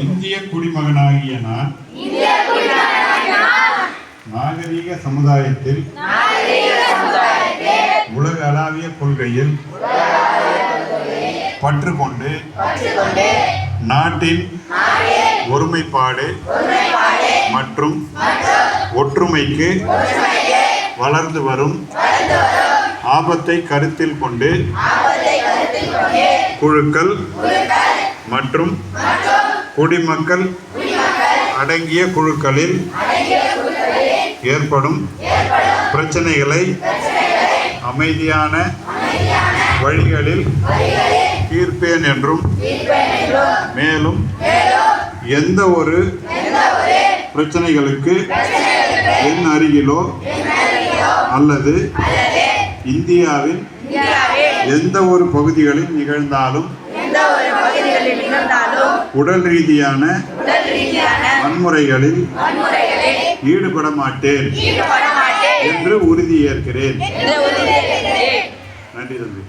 இந்திய குடிமகனாகிய நான் நாகரீக சமுதாயத்தில் உலகளாவிய கொள்கையில் பற்று கொண்டு நாட்டின் ஒருமைப்பாடு மற்றும் ஒற்றுமைக்கு வளர்ந்து வரும் ஆபத்தை கருத்தில் கொண்டு குழுக்கள் மற்றும் குடிமக்கள் அடங்கிய குழுக்களில் ஏற்படும் பிரச்சனைகளை அமைதியான வழிகளில் தீர்ப்பேன் என்றும் மேலும் எந்த ஒரு பிரச்சனைகளுக்கு என் அருகிலோ அல்லது இந்தியாவின் எந்த ஒரு பகுதிகளில் நிகழ்ந்தாலும் உடல் ரீதியான வன்முறைகளில் ஈடுபட மாட்டேன் என்று உறுதியேற்கிறேன். நன்றி தம்பி.